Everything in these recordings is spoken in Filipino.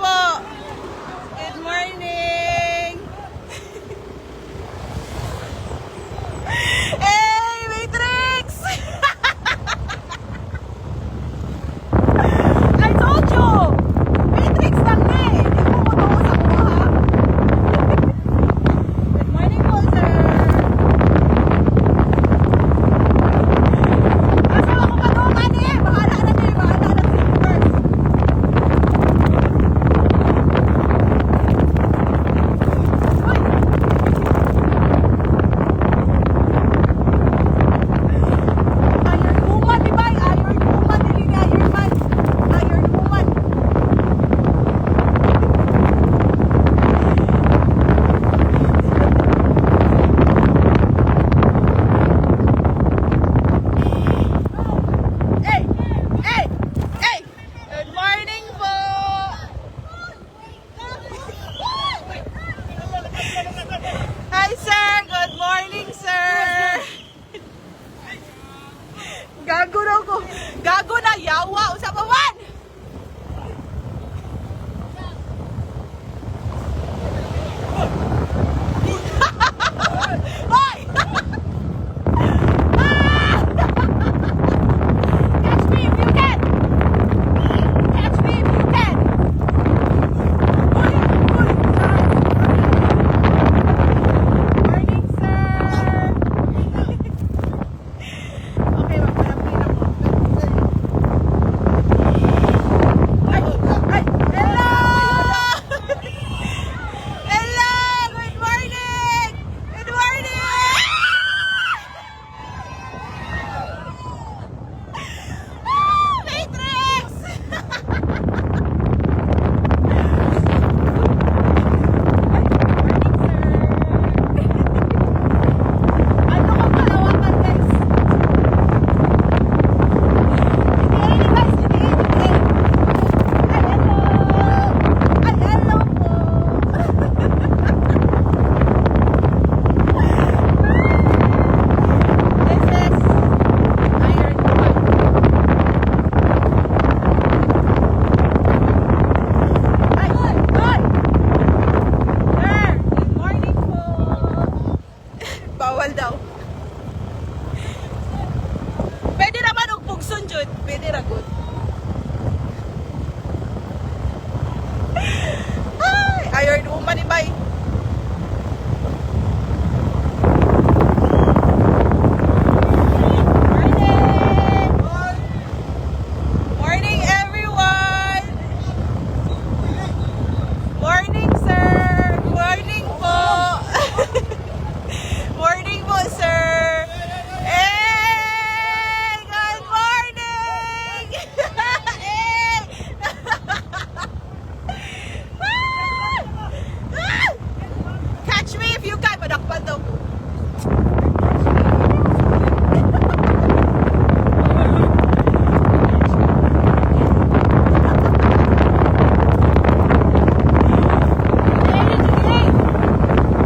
po. Good morning. Hey, Matrix! I told you! Matrix lang na eh. Hindi mo matuwa sa kuha. Good morning po, sir. Asa ako pa doon, ani? Bahala na kayo. Bahala na kayo first. Iron woman, di ba? Iron woman, dili nga Iron man. Iron woman. Hey! Hey! Hey! Good morning po! Hi, sir! Good morning, sir! Gago na ako. Gago na, yawa. Usap pa man! Hoy! Catch me if you can! Catch me if you can! Hoy! Hoy! Morning, sir! Okay, magpalapin ako. Ay! Ay! Hello! Hello! Good morning! Good morning! Ah, Matrix! Ay, good morning, sir. Ano kang kalawakan, guys? Hindi, guys. Hindi. Ay, hello! Ay, hello po! This is Iron Woman. Ay, ay, ay! Sir, good morning po. Bawal daw. Pwede naman og pugson jud. Pwede ra gud. Ay, Iron Woman ni bay. Morning! Morning, everyone! Morning, sir! Morning po! Morning po, sir! Hey! Good morning! Hey! Catch me if you can! Madakpan daw.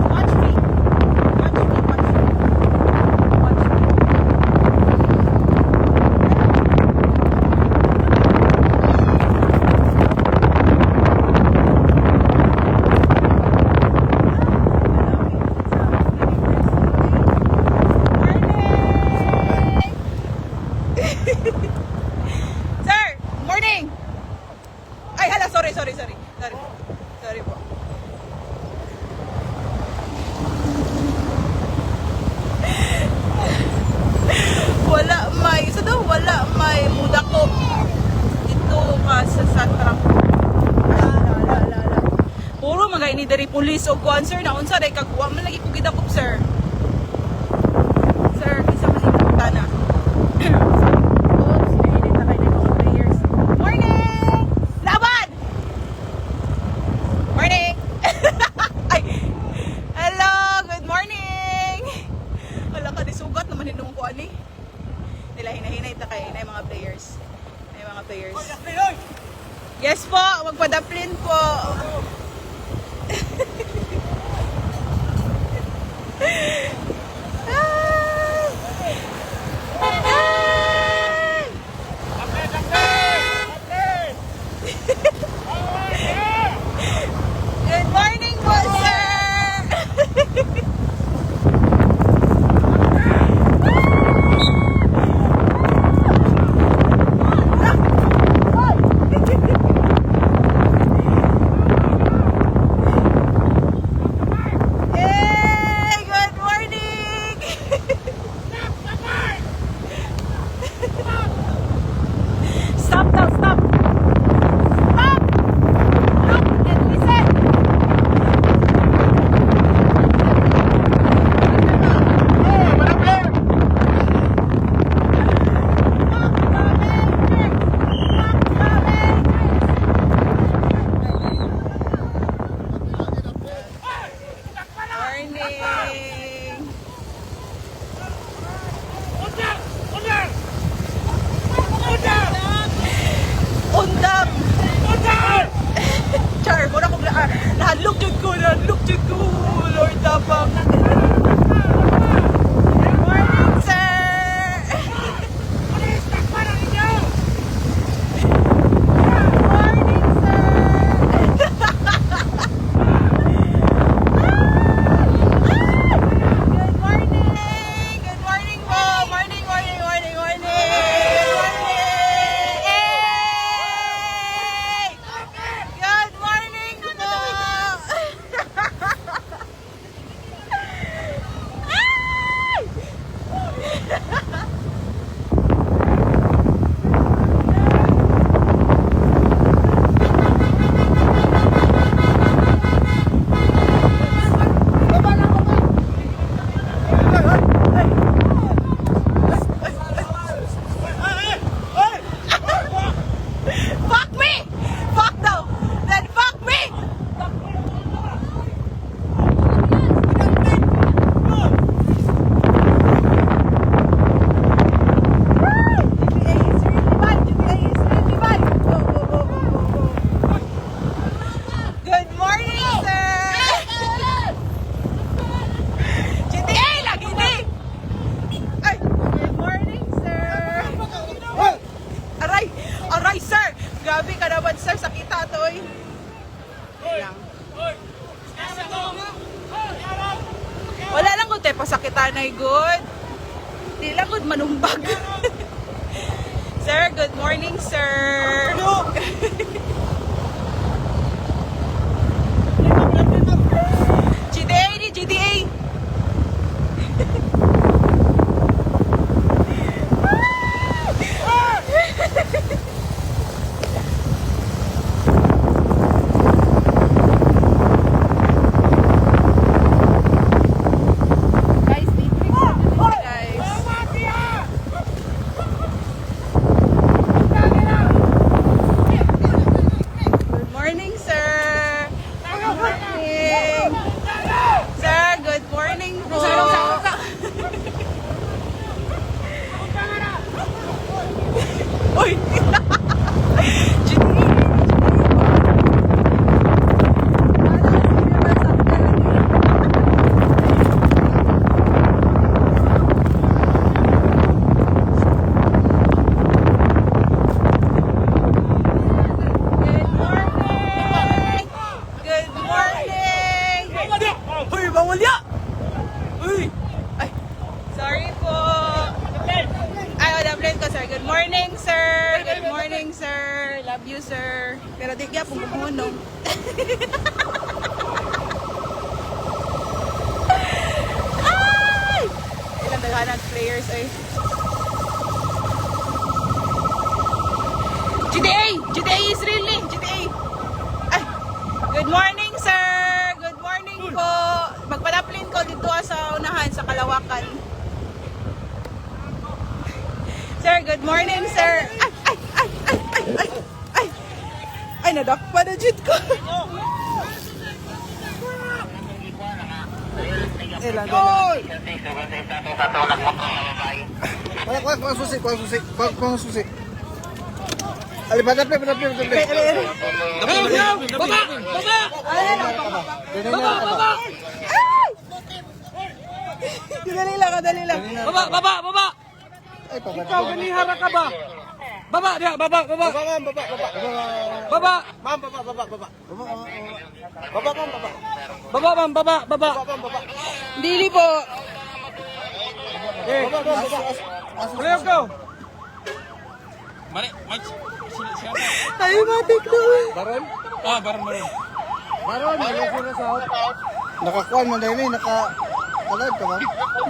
Watch me. Watch me, watch me. Watch me. Sir, morning. Ay, hala, sorry. Sorry po. Sorry po. Wala may mudakop. Ito ka sa Santrang. Ala. Puro mga ini dari pulis o kuan, sir, na unsa day kagwa man lagi ko gidakop, sir. Sir, isa man ni tana. Oops, pinilit na kayo ng mga players. Morning! Laban! Morning! Ay! Hello! Good morning! Wala ka, disugat naman hinong ko ani. Nila hinahinay ta kayo na yung mga players. Na yung mga players. Yes po! Magpadaplin po! Grabe ka naman sir, sakita to eh. Lang. Wala lang kung tayo pasakitan ay good. Di lang good manumbag. Sir, good morning sir. GTA ni GTA. Guys, Matrix guys. Good morning, sir. Good morning. Sir, good morning po. Uy! Good morning! Good morning! Uy, bawal ya! Uy! Ay, sorry po. Ay, wala friend ko, sir. Good morning, sir. Good morning, sir. Love you, sir. Pero di kaya pong bumuno. Ay! Ilang daghanang players ay. GTA! GTA is really! GTA! Ay! Good morning, sir! Good morning po! Magpadaplin ko dito sa unahan, sa Kalawakan. Sir, good morning, sir! Ay! Ay! Ay! Ay! Ay! Ay! Ay! Ay! Nadakpa na jit ko! Ilan, ilan. Kuha susi, kuha susi. Kuha susi. Ali, padap na. Baba! Baba! Ay! Dali lang, dali lang. Baba! Ay, pababa. Ikaw, ganihara ka ba? Baba, dia, baba. Baba. Baba, Ma'am, baba. Baba, ma'am, baba. baba. Ma'am, baba. Dili po. Eh, Baba. let's go. Tayo matik doon. Baron? Baron. Baron, naloko na sa out. Nakakuan man dahil naka-live ka ba?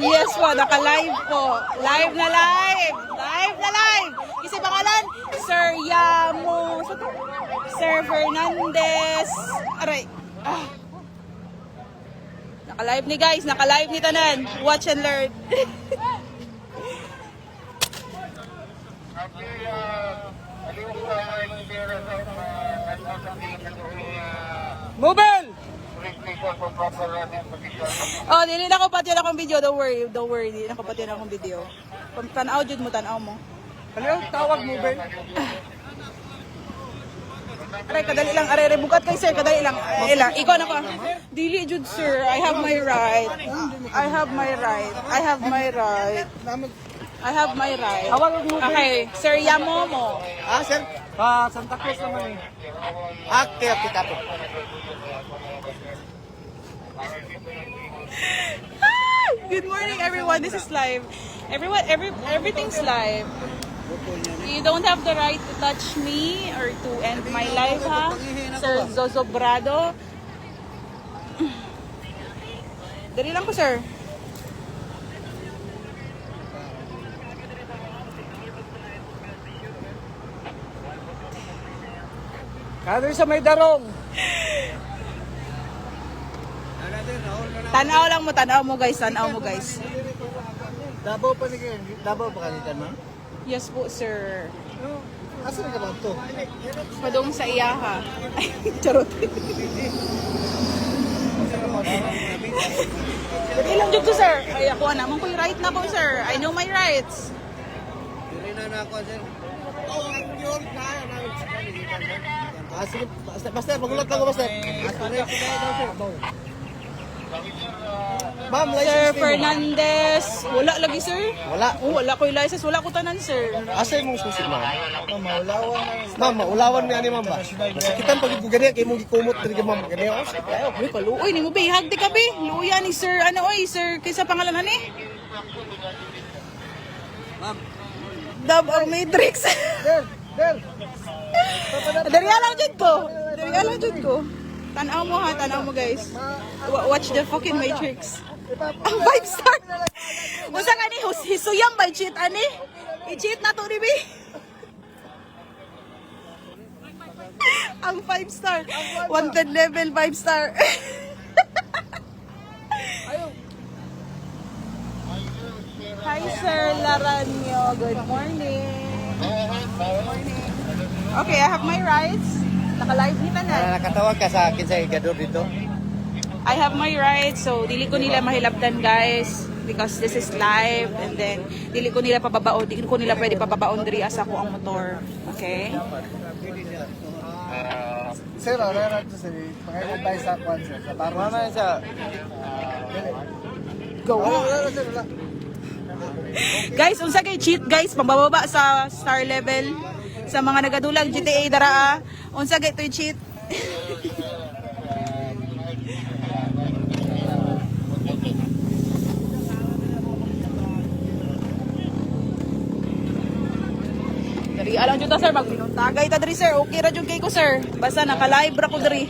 Yes po, naka-live po. Live na live. Live na live. Kasi pangalan, Sir Yamo. Sir Fernandez. Aray. Ah. Naka-live ni guys. Naka-live ni Tanan. Watch and learn. Mobile! Oh, dili na ko pati akong video. Don't worry. Dili na ko pati akong video. Tanaw jud mo, tanaw mo. Kaliw, tawag mobile. Aray, kadali lang. Aray, bukat kay sir. Kadali lang. Ilang. Ikaw na ko. Dili jud sir. I have my right. I have my right. I have my right. I have my right. Tawag ang mobile. Okay. Sir Yamomo. Sir? Santa Cruz naman eh. Okay, kapo. Hi! Good morning, everyone. This is live. Everything's live. You don't have the right to touch me or to end my life, ha? Sir Zozobrado. Dali lang po, sir. Kader sa may darong. Tanaw mo guys, Davao pa ni kayo. Davao pa kanitan, ma'am? Yes po, sir. Asan ka ba ito? Padong sa iyaha. Ay, charot. Dali lang dito, sir. Ay, ako naman ko yung right na ko, sir. I know my rights. Dili na ako, sir. Yun, kaya namin. Sige, basta, pagulat lang ko, basta. Ma'am, Sir license mo. Fernandez. Wala lagi, sir. Wala. Oh, wala ko yung license. Wala ko tanan, sir. Asay mong susi, ma'am? Ma'am, maulawan niya ni ma'am ba? Masakitan pag ito ganyan, kayo mong gikumot talaga ma'am. Ganyan ako, sige kayo. Uy, kaluoy ni mo be. Hagdi ka be. Luya ni sir. Ano oy, sir? Kaysa pangalan ani? Dab ang Matrix. Dari lang jud ko. Dari lang jud ko. Tanaw mo ha, tanaw mo guys. Watch the fucking Matrix. Ang 5 star. Usa ka ni hisuyang by cheat ani? I-cheat na to ni be. Ang 5 star. Wanted level 5 star. Hi Sir Laranyo. Good morning. Okay, I have my rights. Naka-live ni tanan. Nakatawag ka sa akin sa igador dito. I have my rights, so dili ko nila mahilabdan guys because this is live and then dili ko nila pababaon, dili ko nila pwede pababaon diri asa ko ang motor. Okay? Sir, wala to sir. Pag-advise sa kwan sir. Sa baro. Mama sa. Go. Guys, unsa kay cheat guys, pambababa sa star level sa mga nagadulag GTA dara. Unsa kay toy cheat? Dari alang jud ta sir, magpinuntagay ta diri sir. Okay ra jud kay ko sir. Basta naka-live ra ko diri.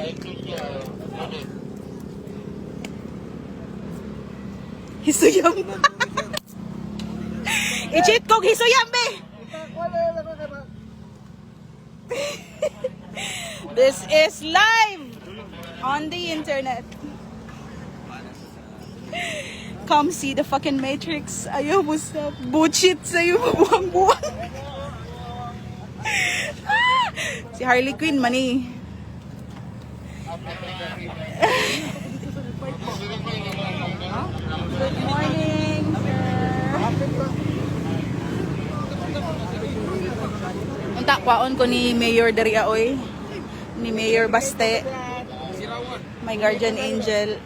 Hisuyam. I-cheat ko hisuyam be. This is live on the internet. Come see the fucking Matrix. Ayaw mo sa bullshit sa'yo mabuang-buang. Si Harley Quinn man eh. Good morning, sir. Unta kwaon ko ni Mayor Daria Oy. Ni Mayor Baste. My guardian angel.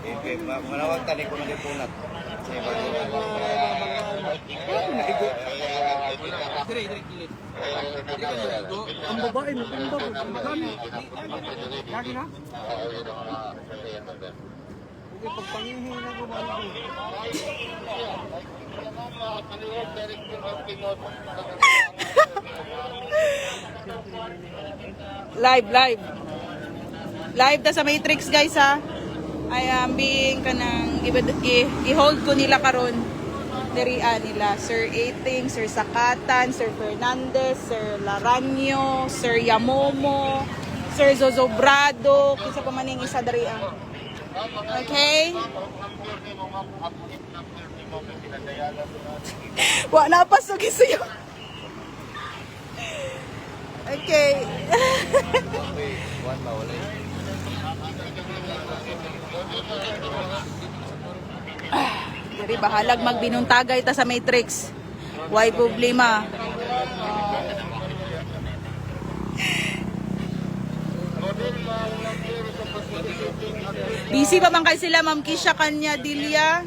Okay, manawag tani ko na punat. Ang babae, maganda ko. Magkano? Lagi na? Okay, pagpangihin na ko Live. Live ta sa Matrix guys ha. I am being kanang i-hold ko nila karon. Dirian nila Sir Ating, Sir Sakatan, Sir Fernandez, Sir Laranyo, Sir Yamomo, Sir Zozobrado, kinsa pa maning isa dirian. Okay? Wa na pasog isuyo. Okay. Diri bahalag magbinuntagay ta sa Matrix. Why problema? Busy pa man kay sila Ma'am Kisha Kanya Dilia.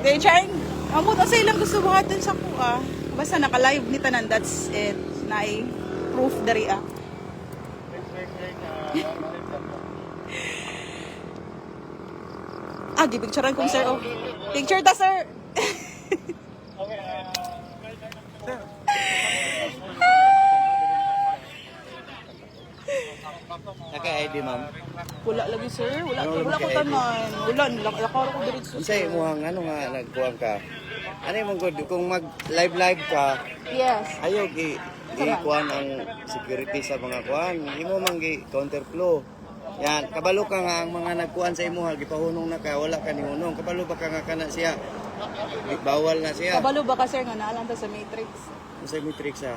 They trying. Amo ta sa ilang gusto buhaton sa kuha. Basta naka-live ni tanan, that's it. Naay proof dari ah. Gipicturean kong sir. Oh. Picture ta sir. Naka-ID ma'am. Wala lagi sir. Wala ko tanan. Wala lakar ko diretso. Unsay imong ano nga nagkuan ka? Ano imong good kung mag live ka? Yes. Ayaw kuan ang security sa mga kuan. Imo man gi counterflow. Yan, kabalo ka nga ang mga nagkuan sa imo gipahunong na ka, wala ka ni hunong. Kabalo ba ka nga kana siya? Bawal na siya. Kabalo ba ka sir nga naalang ta sa Matrix? Sa Matrix ha.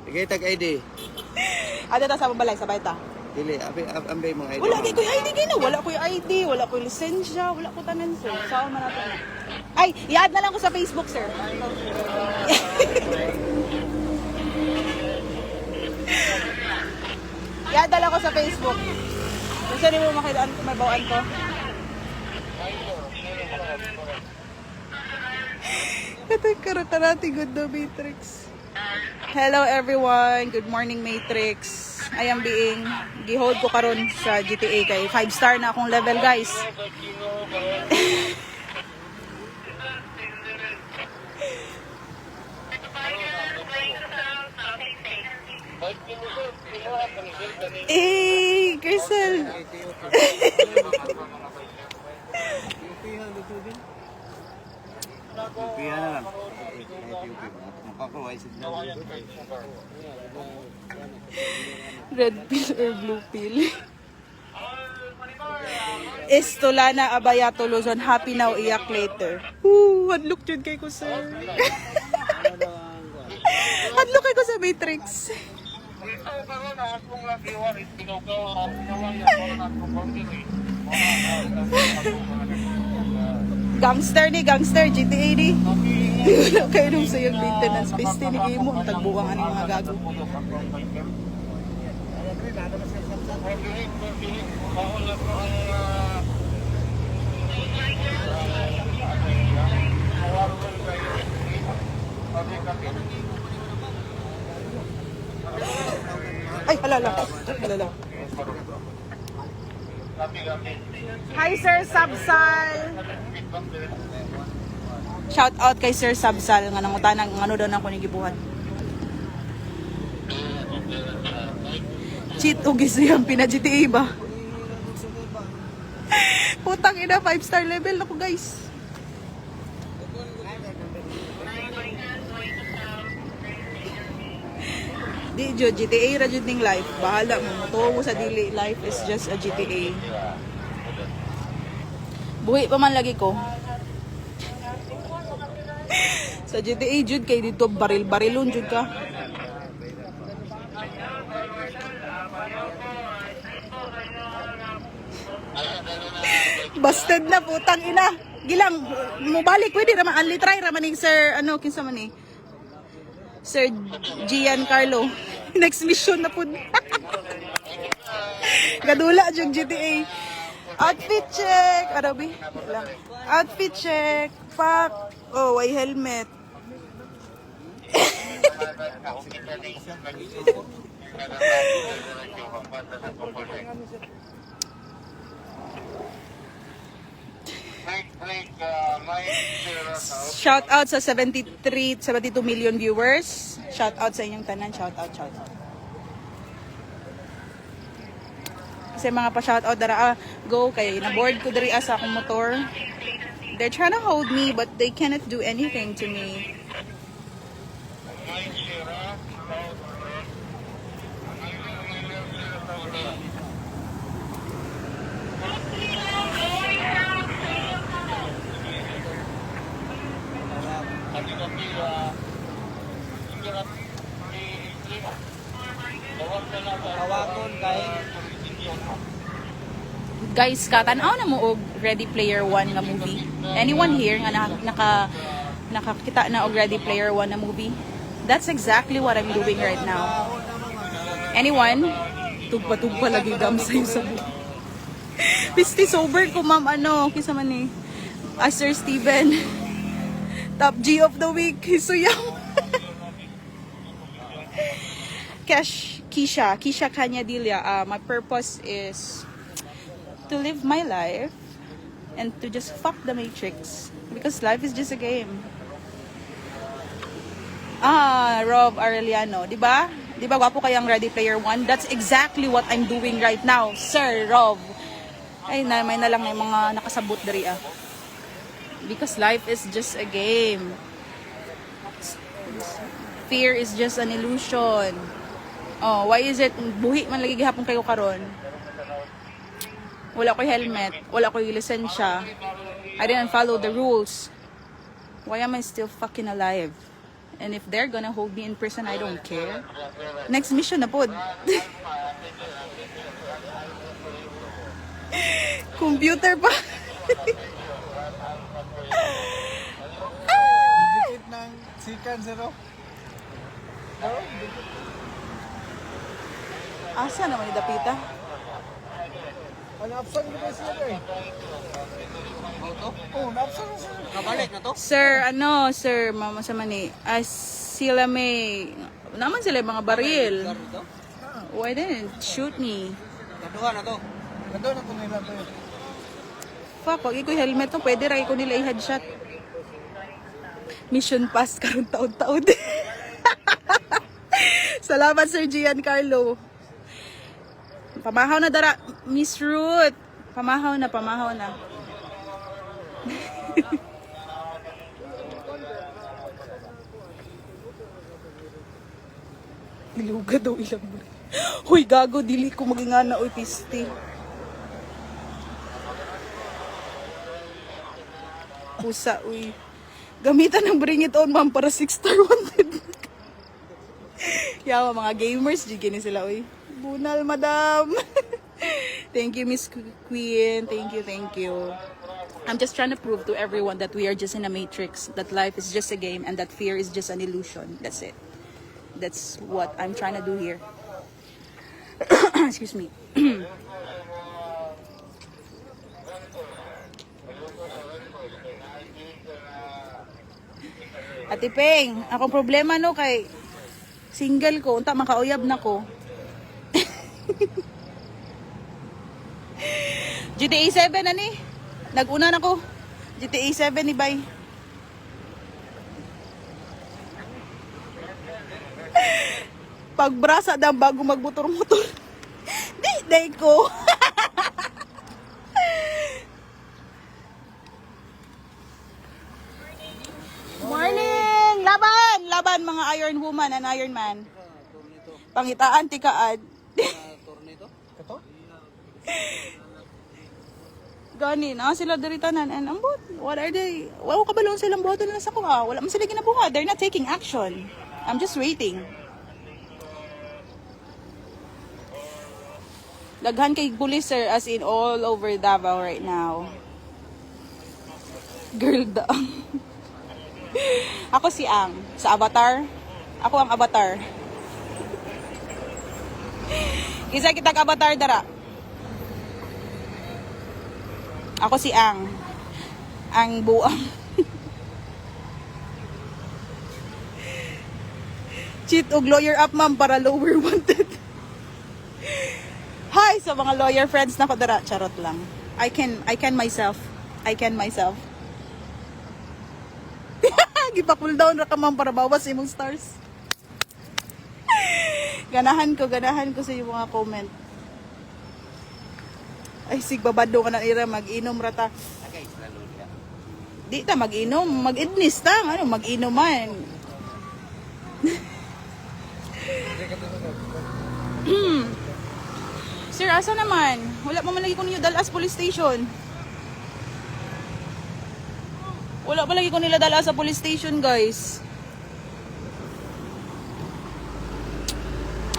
Igay tag ID. Ada ta sa balay sabay ta. Dili, ambay mga ID. Wala kay ko ID kay na, wala ko ID, wala ko lisensya, wala ko tanan sir. Saan man nato? Ay, i-add na lang ko sa Facebook sir. Iadala ko sa Facebook. Gusto niyo mo makidaan ko, may bawaan ko. Ito yung karata natin, good no, Matrix. Hello everyone, good morning Matrix. I am being gihold ko karon sa GTA kay 5-star na akong level, guys. Eh, Crystal. Piya na lang. Makakaway signal. Red pill or blue pill? Estolana Abayato Luzon, happy now, iyak later. Ooh, hadlook yun kay ko, sir. Hadlook kay ko sa Matrix. Gangster ni, gangster, GTA ni. Wala kayo nung sa yung maintenance. Piste ni kayo mo, ang tagbuwang ang mga gago. Ay, alala. Alala. Hi, Sir Sabsal. Shout out kay Sir Sabsal nga nangutanang ano daw na ko ni gibuhat. Cheat o gisiyang pina-GTA ba? Putang ina, 5-star level ako, guys. Di jud GTA ra jud ning life. Bahala mo mo sa dili, life is just a GTA. Buhi pa man lagi ko. Sa GTA jud kay dito baril-barilon jud ka. Busted na, putang ina. Gilang mo balik pwede ra man unli try ra man ning Sir ano kinsa man ni? Sir Giancarlo. Next mission na po. Gadula yung GTA. Outfit check. Arabi. Outfit check. Fuck. Oh, ay helmet. Shout out sa 72 million viewers. Shout out sa inyong tanan. Shout out, shout out. Kasi mga pa-shout out dara go kay na-board ko diri sa akong motor. They're trying to hold me but they cannot do anything to me. Guys, katanaw na mo og Ready Player One nga movie. Anyone here nga nakakita na og Ready Player One na movie? That's exactly what I'm doing right now. Anyone? Tugpa-tugpa lagi gamsay sa buhay. Pisti sober ko, ma'am. Ano? Kisa man ni Sir Steven. Top G of the week. Hisuyang. Kisha Kanyadilia. My purpose is to live my life and to just fuck the Matrix. Because life is just a game. Rob Arellano. Diba? Diba gwapo kayang Ready Player One? That's exactly what I'm doing right now, Sir Rob. Ay, may na lang na yung mga nakasabot dari Because life is just a game. Fear is just an illusion. Oh, why is it buhi man lagi gihapon kayo karon? Wala ko helmet, wala ko lisensya. I didn't follow the rules. Why am I still fucking alive? And if they're gonna hold me in prison, I don't care. Next mission na pod. Computer pa. Dikit ng sikan, zero. Asa naman ni Dapita? Napsan ko ba siya eh? Oh, napsan na siya. Kabalik na to? Sir, mama sa mani. Sila may, naman sila yung mga baril. Why didn't shoot me? Kaduha na to. Kaduha na to nila to. Fuck, wag iko'y helmet to. Pwede rin ko nila i-headshot. Mission pass karong taon-taon. Salamat, Sir Giancarlo. Pamahaw na dara, Miss Ruth. Pamahaw na. Niluga daw ilang ba? Hoy, gago, dili ko magingana, oy, pisti. Pusa, uy. Gamitan ng bring it on, ma'am, para 6-star wanted. Yawa, mga gamers, gini sila, uy. Bunal, madam. Thank you, Miss Queen. Thank you. I'm just trying to prove to everyone that we are just in a matrix, that life is just a game, and that fear is just an illusion. That's it. That's what I'm trying to do here. Excuse me. Ate Peng, akong problema no kay single ko, unta makauyab na ko. GTA 7 ani. Nag-una na ko. GTA 7 ni Bay. Pagbrasa daw bago magmotor-motor. Day ko. Morning! Laban mga Iron Woman and Iron Man. Pangitaan tikaad. Kato? Gani na sila diritanan and ambot. What are they? Wow, kabalong silang boto na sa kuha. Wala man sila ginabuha. They're not taking action. I'm just waiting. Daghan kay police sir as in all over Davao right now. Girl da. Ako si Ang sa Avatar. Ako ang Avatar. Isa kitag Avatar dara. Ako si Ang buang. Cheat og lawyer up ma'am para lower wanted. Hi sa mga lawyer friends na ko dara, charot lang. I can myself. Gipa-cool down ra ka ma'am para bawas imong stars. Ganahan ko sa iyong mga comment. Ay, sigbabado ka na ira, mag-inom rata. Di ta mag-inom, mag-idnis ta, mag-inom man. Sir, asa naman? Wala pa man lagi ko ninyo dalas police station. Wala pa lagi ko nila dala sa police station, guys.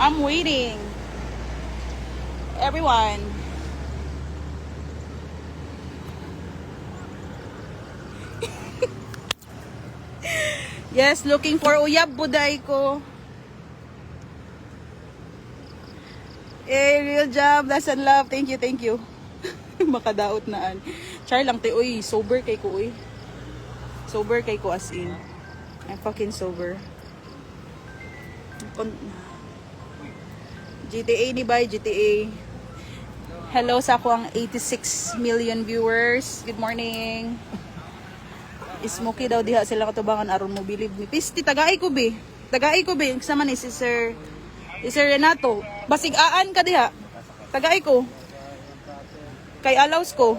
I'm waiting. Everyone. Yes, looking for uyab buday ko. Real job, lesson love. Thank you. Makadaot naan. Char lang te, uy, sober kay ko, uy. Sober kay ko as in. I'm fucking sober. GTA ni bay, GTA. Hello sa ako ang 86 million viewers. Good morning. Smoky daw diha sila katubangan aron mo bilib ni Pisti tagaay ko be. Sama ni si Sir Renato. Basig aan ka diha. Tagaay ko. Kay allows ko.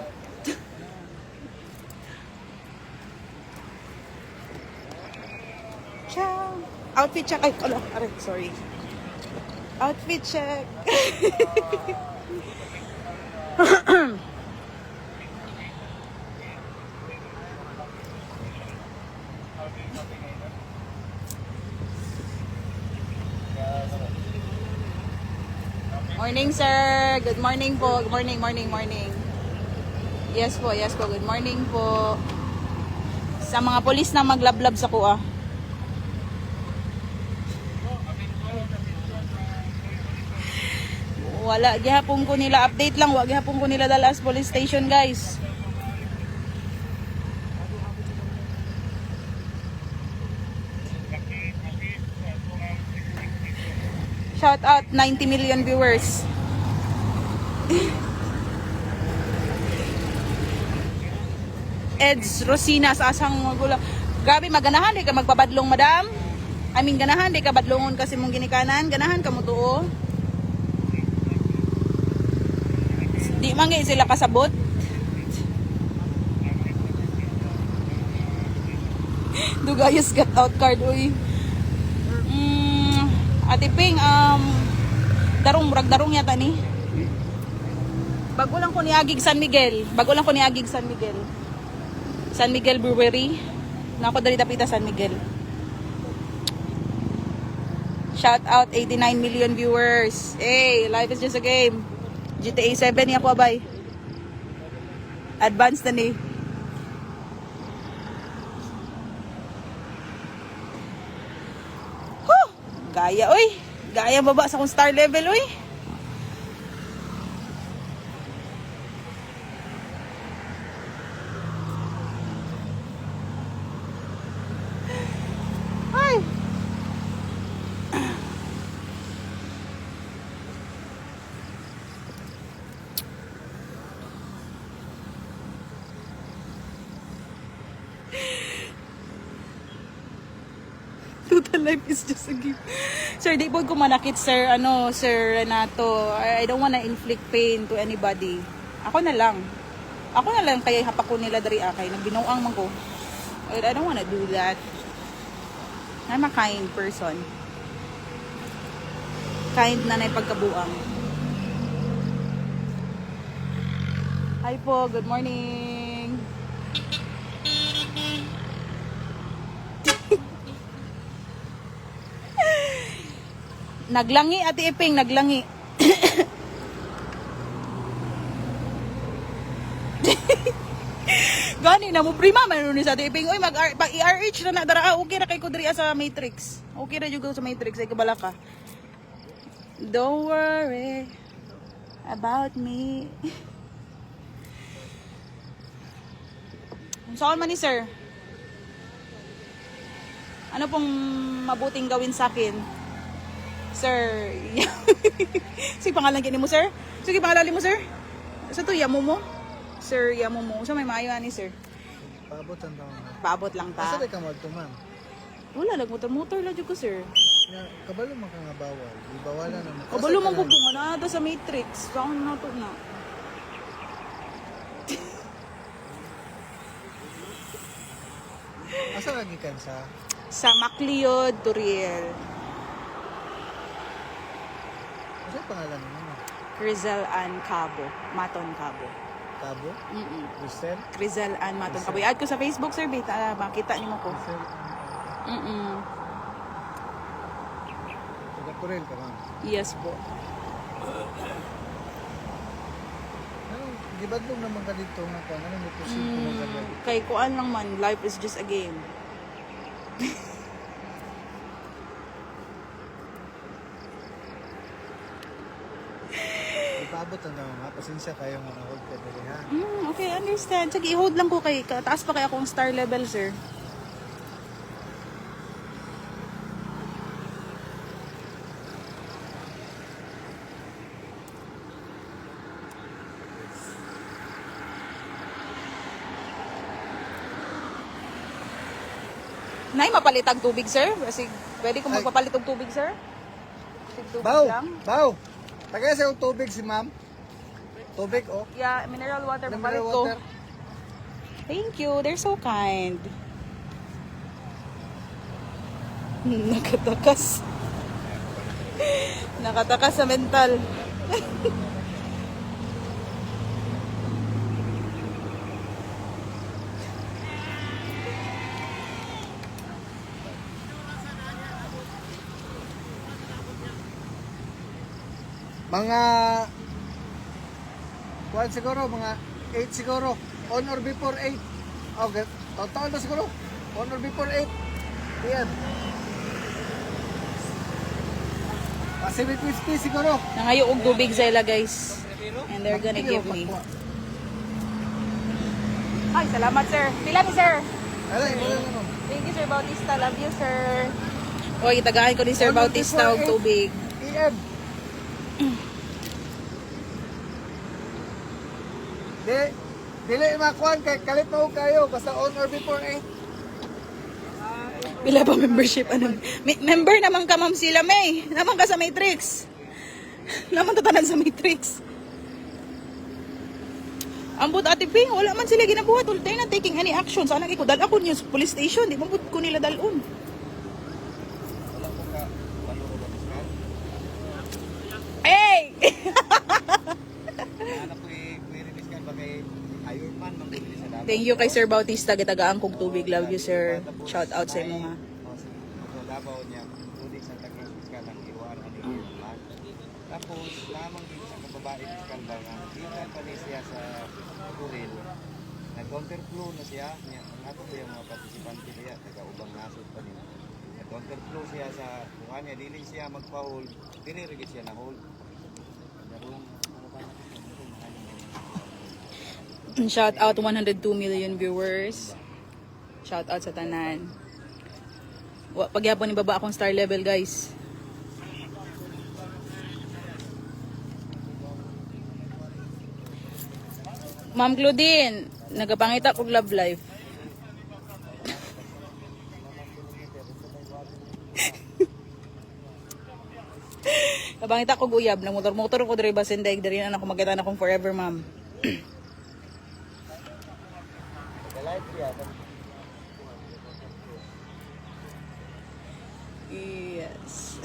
Ciao. Outfit check. Ay, sorry. Outfit check. Morning, sir. Good morning po. Good morning. Yes po. Good morning po. Sa mga polis na maglablab sa kuha. Wala gihapon ko nila update lang, wag gihapon ko nila dala sa police station, guys. Shout out 90 million viewers. Eds Rosina sa asang magulang. Grabe maganahan di ka magpabadlong, madam. I mean ganahan di ka badlongon kasi mong ginikanan, ganahan ka mo tuo. Di man gyud sila kasabot. Dugayos got out card uy. Ate Ping, darong yata ni. Bago lang ko niagig San Miguel. San Miguel Brewery. Nako dali tapita San Miguel. Shout out 89 million viewers. Hey, life is just a game. GTA 7 niya po abay. Advanced na ni. Gaya, oy. Gaya baba sa kong star level, oy. Ay. Total life is just a game. Sir, di po ko manakit, sir. Sir Renato. I don't wanna inflict pain to anybody. Ako na lang kaya hapak ko nila dari akay. Nagbinuang man ko. I don't wanna do that. I'm a kind person. Kind na na pagkabuang. Hi po, good morning. Naglangi, Ate Iping, naglangi. Gani na mo prima man ni sa Ate Iping. Oy, pag i-RH na dara, okay ra kay ko diri sa Matrix. Okay ra jud sa Matrix ay kabala ka. Don't worry about me. Saan man ni sir? Ano pong mabuting gawin sa akin? Sir, sige pangalan kini mo sir? Sige pangalan mo sir? Sa to yamo mo? Sir yamo mo. Sa may maayo ani sir? Paabot ang taon. Paabot lang ta. Asa ka magtuman? Wala nagmotor-motor lang jud ko sir. Kabalo man ka nga bawal. Ibawalan na mo. Kabalo man ko kung ano to sa Matrix. Saan na to na? Asa ka gikan sa? Sa Macleod, Turiel. Asa pangalan mo? Crizel Ann Cabo. Maton Cabo. Cabo? Cristel? Crizel Ann Maton Cabo. I-add ko sa Facebook sir. Bita, makita niyo mo ko. Cristel? Taga Purel ka man? Yes po. Gibadlong naman ka dito nga ka. Ano mo posible mo ka dito? Kay kuan lang man, life is just a game. Ipaabot ang taon nga. Pasensya kayo nga na-hold ka dali ha. Okay, understand. Sige, i-hold lang ko kay, taas pa kay akong star level, sir. Nay, mapalitag tubig, sir? Kasi pwede kong magpapalit og tubig, sir? Tubig Baw! lang. Baw! Tagay sa tubig si ma'am. Tubig oh. Yeah, mineral water. Mineral Papalit ko. water. Thank you. They're so kind. Nakatakas. Nakatakas sa mental. Mga kuwan siguro, mga 8 siguro. On or before 8. Okay. Taon na siguro. On or before 8. Yan. Pacific whiskey siguro. Nangayo og tubig sa ila guys. And they're gonna give me. Ay, salamat sir. Pila ni sir? Alay, wala naman. Thank you Sir Bautista. Love you sir. Oy, itagahan ko ni Sir Bautista og tubig. PM. Dili makuan kay kalit mo kayo basta on or before 8. Pila pa membership ano? Member naman ka ma'am sila May. Naman ka sa Matrix. Naman tatanan sa Matrix. Ambot ate Ping, wala man sila ginabuhat. They're not taking any action. Sana ko dal ako niyo sa police station. Di mabut ko nila dalon. Hey! Ano po i-release ka ba kay Ironman mangbili sa Davao? Thank you kay Sir Bautista. Gitagaan kong tubig. Love you sir. Shout out sa inyo nga. So Davao niya, tulig sa Tagig ka lang iwan ani Ironman. Tapos lamang dito sa kababae iskandal nga kita pa ni siya sa Kuril. Nag-counterflow na siya. Ang ato po yung mga participante niya, taga-ubang nasod pa niya. Nag-counterflow siya sa kuha niya, dili siya mag-foul, dili rin siya na-hold. Shout out 102 million viewers. Shout out sa tanan. Pagyapon ni baba akong star level guys. Ma'am Claudine, nagapangita kog love life. Kapangita kog uyab, nang motor-motor ko diri basindag diri na ako magita na akong forever ma'am. Yes.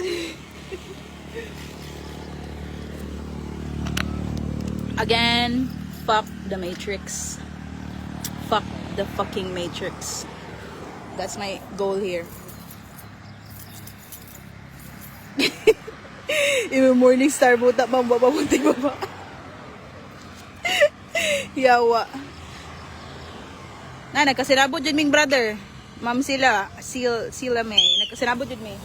Again, fuck the Matrix. Fuck the fucking Matrix. That's my goal here. Yung morning star buta pang baba muntik baba. Yawa. Na nagkasirabot jud ming brother. Ma'am sila May. Nagkasirabot jud May.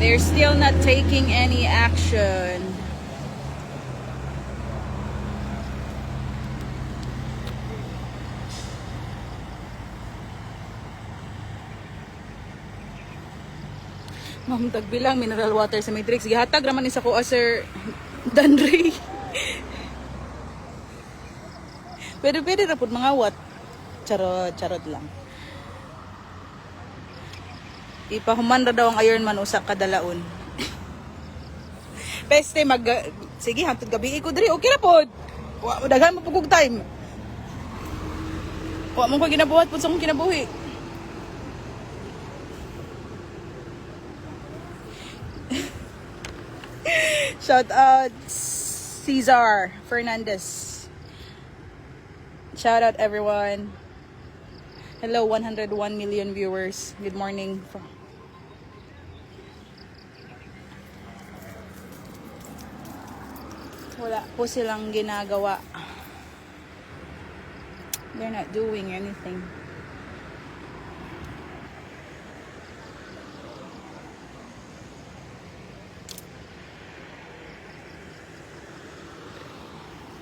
They're still not taking any action. Ma'am, tagbilang mineral water sa Matrix. Gihatag raman ni sa kuha, Sir Danry. Pwede na po mga wat. Charot lang. Ipahuman ra daw ang Ironman usa kada laon. Peste sige hantod gabi ko diri okay ra pod. Wa daghan mo pugog time. Wa mo ko ginabuhat pud sa akong kinabuhi. Shout out Cesar Fernandez. Shout out everyone. Hello 101 million viewers. Good morning. Wala po silang ginagawa. They're not doing anything.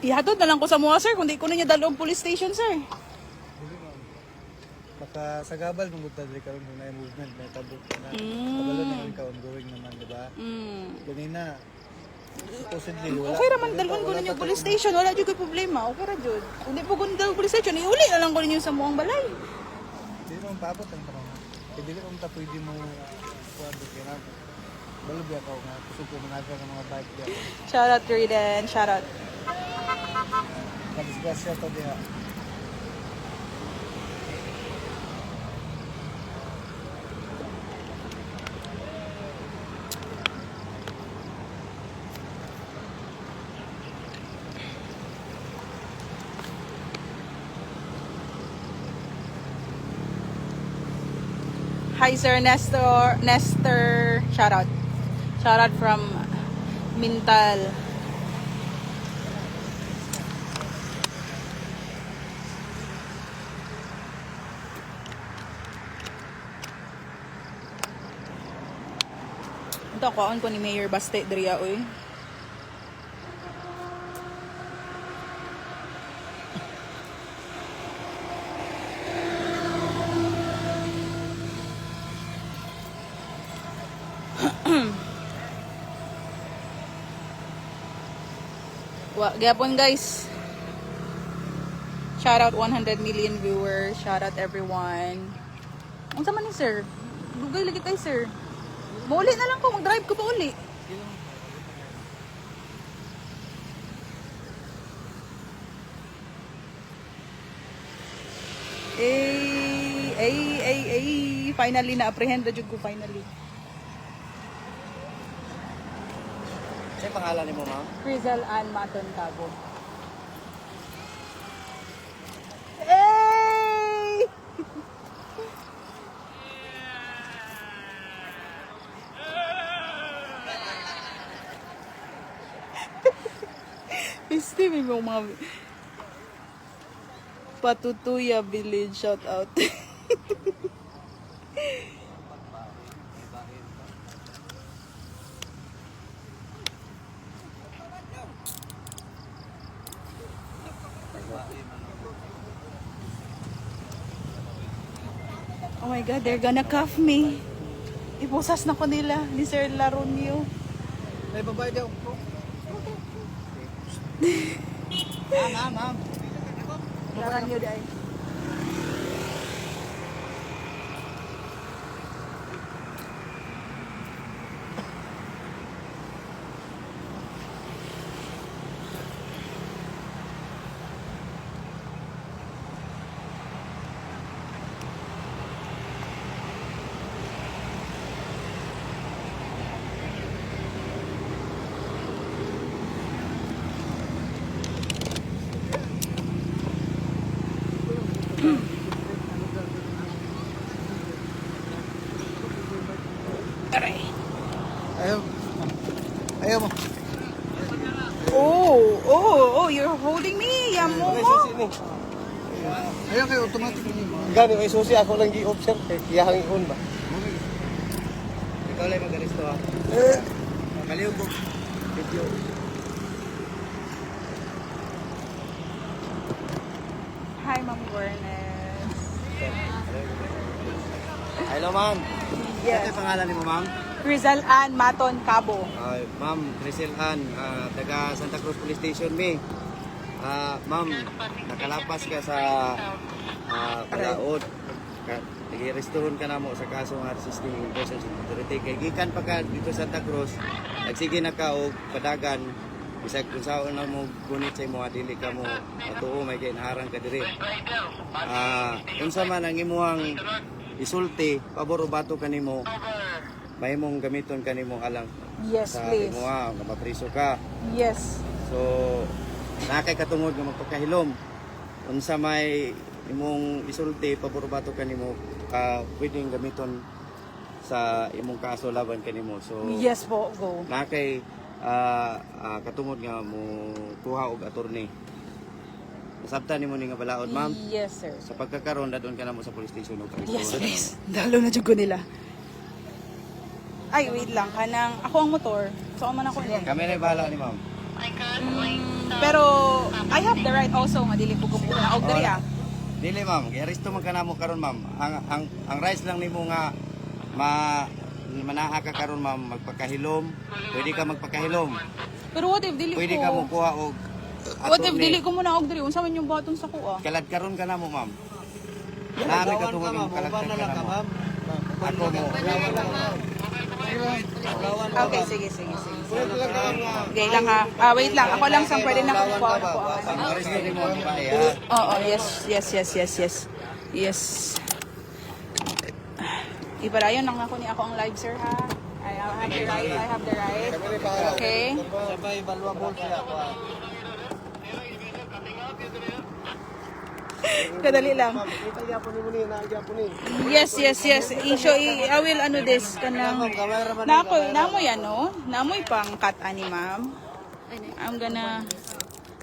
Ihatod na lang ko sa mga sir, kundi ko ninyo dalawang police station sir. Baka sa gabal nung buta diri karon kung na movement may tabok na. Kabalo na ikaw ongoing naman, di ba? Ganina. Supposedly wala. Okay raman dalawon ko ninyo police station, wala jud koy problema. Okay ra jud. Kundi po kun dalawang police station, iuli na lang ko ninyo sa muang balay. Di naman paabot ang tanong. Kaya dili mo ta pwede mo kuan do kaya. Balo biya ka nga kusog ko mga mga bike diya. Shout out Riden, shout out. Kadisgrasya to diha. Hi Sir Nestor, shout out. Shout out from Mintal. Ito kaon ko ni Mayor Baste diriya oy. Gapon guys. Shout out 100 million viewers. Shout out everyone. Unsa man ni sir? Dugay lagi tayo sir. Mauli na lang ko, mag-drive ko pa uli. Finally na-apprehend na jud ko finally. Sa pangalan ni mo, ma'am? Rizal Ann Maton Cabo. Hey! Steve mo mga Patutuya Village, shout out. Oh my God, they're gonna cuff me. Ipusas na ko nila ni Sir Laronio. May babae daw. Ma'am. Laronio day. Aray. Ayaw mo. Oh, you're holding me. Yamo mo. Ayaw kayo, automatic yun. Gani, may susi ako lang gi-observe kay kiyahang ikon ba? Ikaw lang mag-aristo ha. Kaliyog ko. Video. Hi, Ma'am Gornes. Hello, ma'am. Yes. Ano pangalan ni mo, ma'am? Rizal Ann Maton Cabo. Ma'am, Crisel Ann, taga Santa Cruz Police Station, me. Ma'am, nakalapas ka sa palaod. Nag-restauran ka na mo sa kaso nga resisting persons in authority. Kaya gikan pa ka dito sa Santa Cruz, nagsige na ka o padagan. Bisag kung saan na mo gunit sa imo, dili ka mo matuo, may kinaharang ka diri. Kung sa man ang imuhang isulti, pabor o bato ka nimo, may mong gamiton ka nimo alang Yes, sa please. imuha, mapriso ka. Yes. So, nakay katungod nga magpakahilom. Unsa may imong isulti, pabor o bato ka nimo, pwedeng gamiton sa imong kaso laban ka nimo. So, Yes po, go. nakay katungod nga mo kuha og attorney. Nasabtan nimo ni nga balaod, ma'am. Yes, sir. Sa pagkakaroon dadon ka na mo sa police station og Yes, please. Dalo na jud ko nila. Ay, wait lang. Kanang ako ang motor. So, man ako niya. Kami na bahala ni ma'am. Pero, I have the right also nga dili ko kumuna. Og diri ah. Dili ma'am, i-aresto man kanamo karon ma'am. Ang rights lang nimo nga manaa ka karon ma'am magpakahilom. Pwede ka magpakahilom. Pero what if dili Pwede ka mo ko? kuha og What if attorney. dili ko muna og diri? Unsa man yung baton sa kuha? Kalad karon ka na mo ma'am. Nami ka tungod mo kalad ka na mo. Ako mo. Okay, sige. Okay lang ha. Wait lang. Ako lang sang pwede na kumukuha ko. Ang aresto nimo ang bae ha. Oo, yes. Ipadayon lang ako ni ako ang live, sir, ha? I have the right. Okay? Sabay, valuable siya. Kadali lang. Ma'am, kita gyapon ni mo ni na gyapon ni. Yes. I will ano this kanang namoy ano? Namoy pang cut ani ma'am. I'm gonna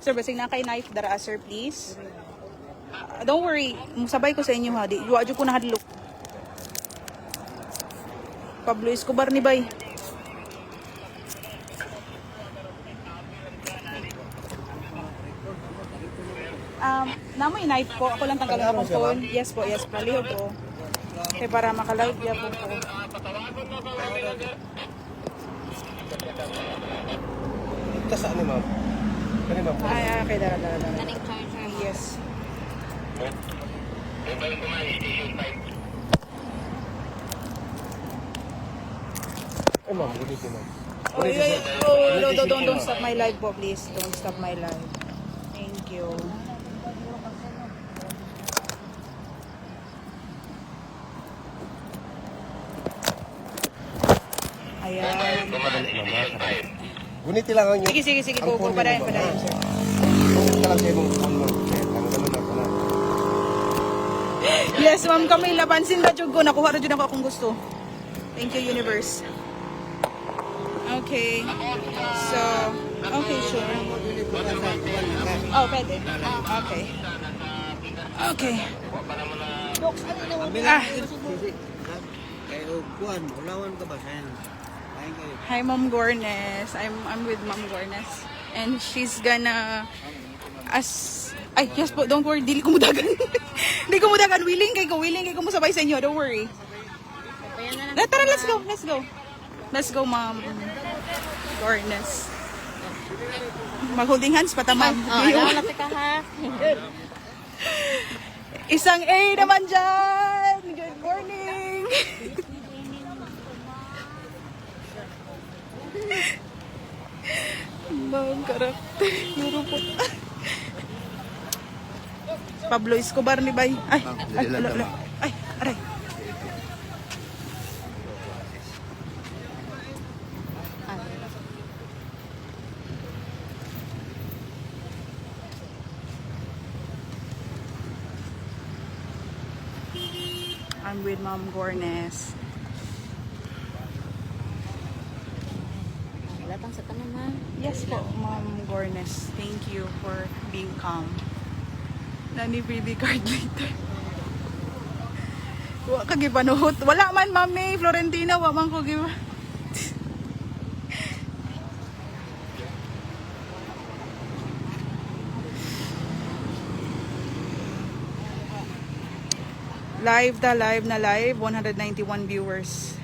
Sir, basig na kay knife dara sir please. Don't worry, musabay ko sa inyo ha. Di juwa ko nahadlok. Pablo Escobar ni bay. Namoy knife po. Ako lang tanggalin akong phone. Yes po. Palihog po. Okay, para makalive ya po po. Ito sa ni ma'am. Kani ma'am. Ay, okay, dara. Yes. Ay ma'am, dito ma'am. Don't stop my live po, please. Don't stop my live. Thank you. Ayan. Guniti lang ang inyo. Sige. Go. Padayon, sir. Gunit ka lang sa imong phone mo. Tanggalon ako na. Yes, ma'am Camila. Pansin na jud ko. Nakuha rin ako akong gusto. Thank you, universe. Okay. So, okay, sure. Oh, pwede. Okay. Okay. Hi, Ma'am Gornes. I'm with Ma'am Gornes. And she's gonna ay, yes po, don't worry, dili ko mudagan. Hindi ko mudagan, willing kay ko mo sabay sa inyo, don't worry. Tara, let's go, Ma'am Gornes. Mag-holding hands pa ma'am. Lapit ka ha. Isang A naman dyan. Good morning. Bang karakter. Yurupot. Pablo Escobar ni Bay. Ay, aray. I'm with Ma'am Gornes. Latang sa tanan ha. Yes po, Ma'am Gornes. Thank you for being calm. Nani baby card later. Wa ka gipanuhot. Wala man, Mami Florentina, wa man ko gi. Live 191 viewers.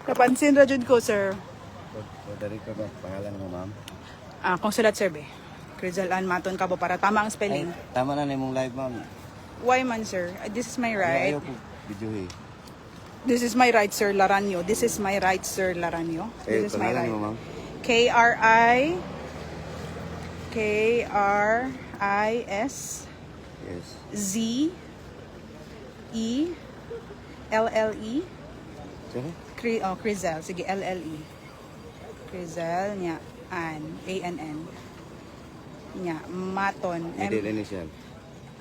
Napansin ra jud ko, sir. Dari ko ba pangalan mo, ma'am? Consulat sir be. Crizal Ann Maton Cabo para tama ang spelling. Tama na nimong live, ma'am. Why man, sir? This is my right. Ayaw po videohe. This is my right, Sir Laranyo. This is my right, Sir Laranyo. This is my pangalan right. mo, ma'am? K-R-I-S Yes. Z-E-L-L-E. Sorry? Crizel. Sige, L-L-E. Crizel niya. A-N-N. Niya. Maton. Middle initial.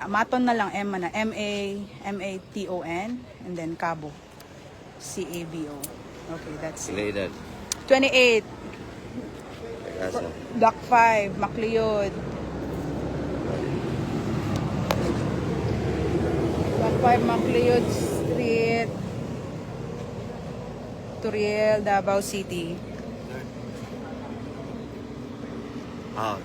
Maton na lang, M na. M-A-T-O-N. And then Cabo. C-A-B-O. Okay, that's Sila edad. 28. Asa. Block 5, Macleod. Block 5, Macleod Street. Turiel, Davao City. Out.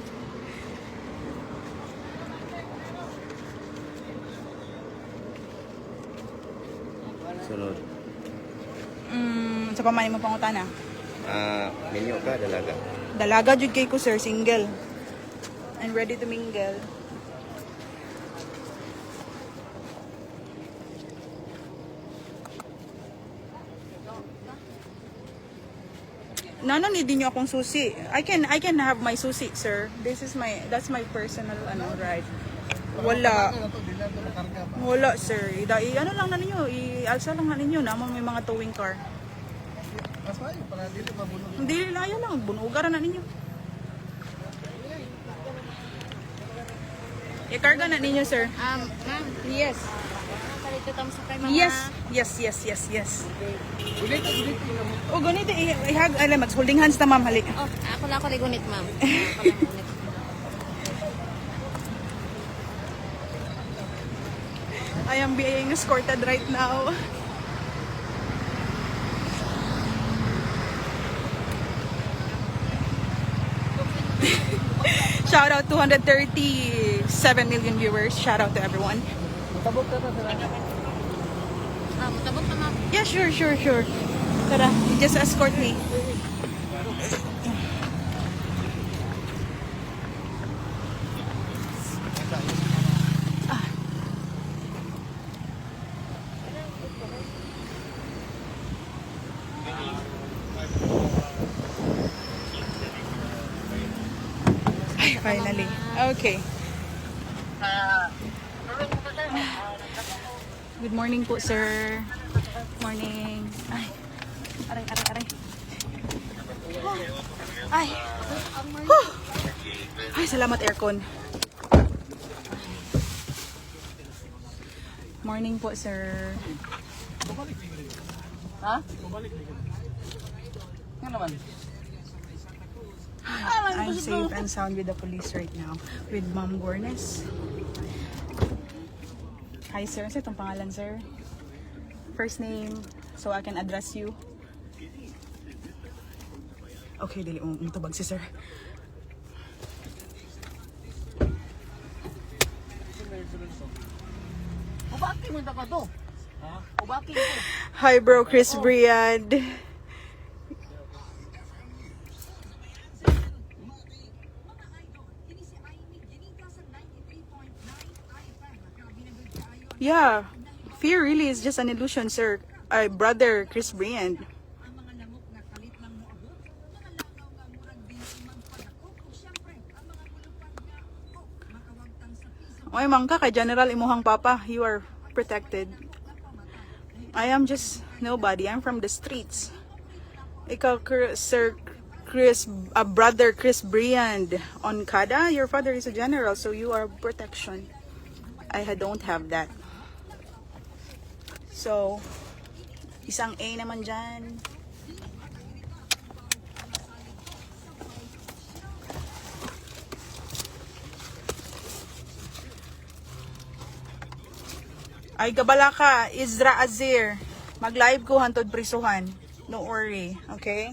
Sunod. Sa pamani mo pangutana. Minyo ka, dalaga. Dalaga jud kay ko, sir, single. I'm ready to mingle. Nano need niyo akong susi. I can have my susi, sir. That's my personal right. Wala. Ano to, di na to makarga ba? Wala, sir. Ano lang na ninyo, i-alsa lang na ninyo na may mga towing car. Mas maayo, para dili mabulog. Hindi, laya lang. Bunugaran na ninyo. I-carga na ninyo, sir. Ma'am, Yes. kalito tamo sa kay mga... Yes. O, ganito. Alam, holding hands na, ma'am. Hali. Oh, ako lang ako ligunit, ma'am. Ako lang ligunit. I am being escorted right now. Shout out 237 million viewers. Shout out to everyone. Matabok ka ta sila. Mutabok na, ma'am. Yeah, sure. Tara, just escort me. Ay, finally. Okay. Good morning po, sir. Morning. Ay. Aray. Oh. Ay. Huh. Ay, salamat aircon. Morning po, sir. Ha? Nga naman. I'm safe and sound with the police right now. With Ma'am Gornes. Hi, sir. Ano itong pangalan, sir? First name, so I can address you. Okay, dili mo tubag si sir. Ubaki mo ta pa to. Ha? Ubaki mo. Hi, bro. Chris Briand. Yeah, fear really is just an illusion, sir. Brother Chris Briand. Oy, mangka kay General imuhang papa, you are protected. I am just nobody. I'm from the streets. Ikaw, Sir Chris, brother Chris Briand on Kada. Your father is a general, so you are protection. Don't have that. So, isang A naman dyan. Ay, gabala ka, Izra Azir. Mag-live ko hantod prisuhan. Don't worry, okay?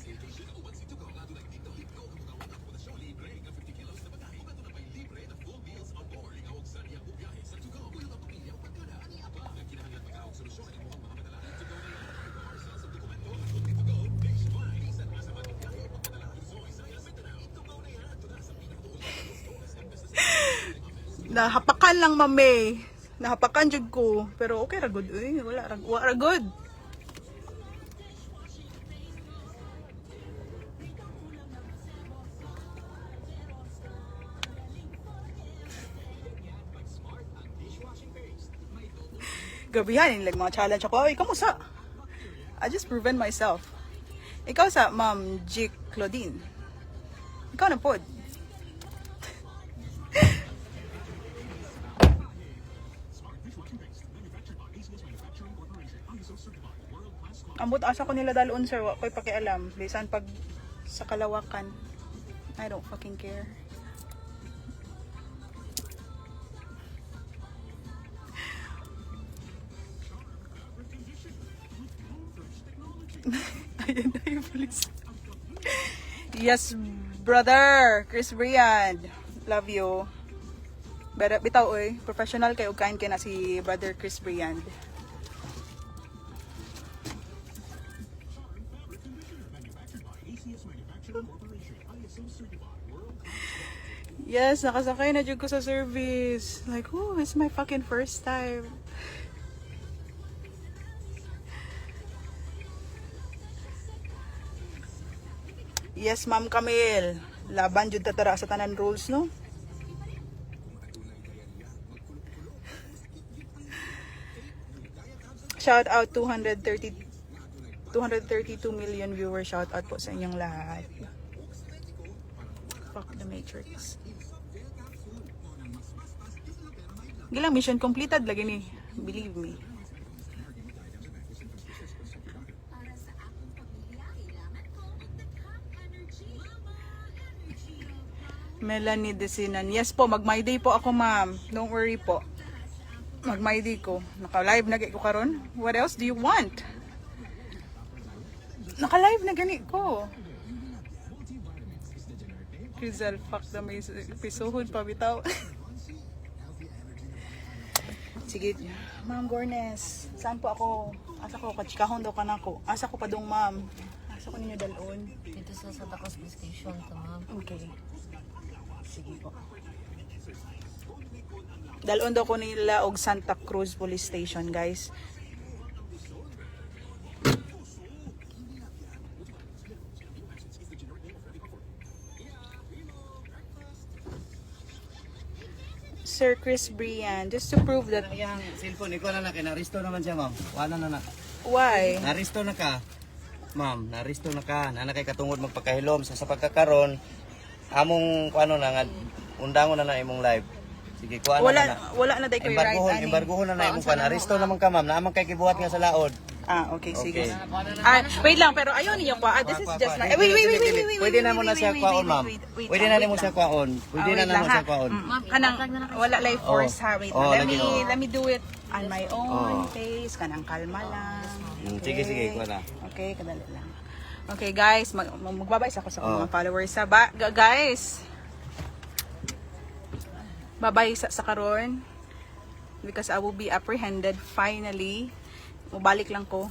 Nahapakan lang, mame. Nahapakan jud ko. Pero okay ra good. Uy, wala ra good. Gabihan like mga challenge ako. Ay, kamusta? I just proven myself. Ikaw sa Ma'am G. Claudine. Ikaw na pod. Ambot asa ko nila dalon, sir. Wa ko'y pakialam. Bisan pag sa kalawakan. I don't fucking care. Ayan na yung police. Yes, brother. Chris Briand. Love you. Pero bitaw, oy. Professional kayo. Kain kay na si brother Chris Briand. Yes, nakasakay na dyan ko sa service. Like, oh, it's my fucking first time. Yes, Ma'am Camille. Laban jud tatara sa tanan rules, no? Shout out 232 million viewers. Shout out po sa inyong lahat. Fuck the Matrix. Gilang mission completed lagi ni. Believe me. Melanie Desinan. Yes po, mag my day po ako, ma'am. Don't worry po. Mag my day ko. Naka-live na ko karon. What else do you want? Naka-live na gani ko. Rizal, fuck the may pisuhod pa bitaw. Sige, Ma'am Gornes. Saan po ako? Asa ko? Kachikahon daw ka na ko. Asa ko pa dong, ma'am? Asa ko ninyo dalon? Dito sa Santa Cruz Police Station to, ma'am. Okay. Sige po. Dalon daw ko nila og Santa Cruz Police Station, guys. Sir Chris Brian, just to prove that. Yang cellphone iko na kinaristo naman siya, ma'am. Wala na na. Why? Naristo na ka. Ma'am, naristo na ka. Na kay katungod magpakahilom sa pagkakaron. Among kuano na nga undangon na imong live. Sige, kuha na. Wala na day ko yung right. Embargohon na imong kan. Naristo naman ka, ma'am. Naamang kay gibuhat nga sa laod. Ah, okay, sige. Okay. Wait lang, pero ayaw niyo pa. This is just like... Wait. Pwede na mo na siya kwaon, ma'am. Pwede na mo siya kwaon. Pwede na mo siya kwaon. Kanang, wala life force ha. Wait, Oh, let me do it on my own pace. Kanang kalma lang. Sige, kuha na. Okay, kadali lang. Okay, guys, magbabayas ako sa mga followers. Guys, babay sa karon because I will be apprehended finally. Mabalik lang ko.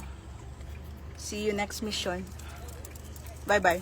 See you next mission. Bye-bye.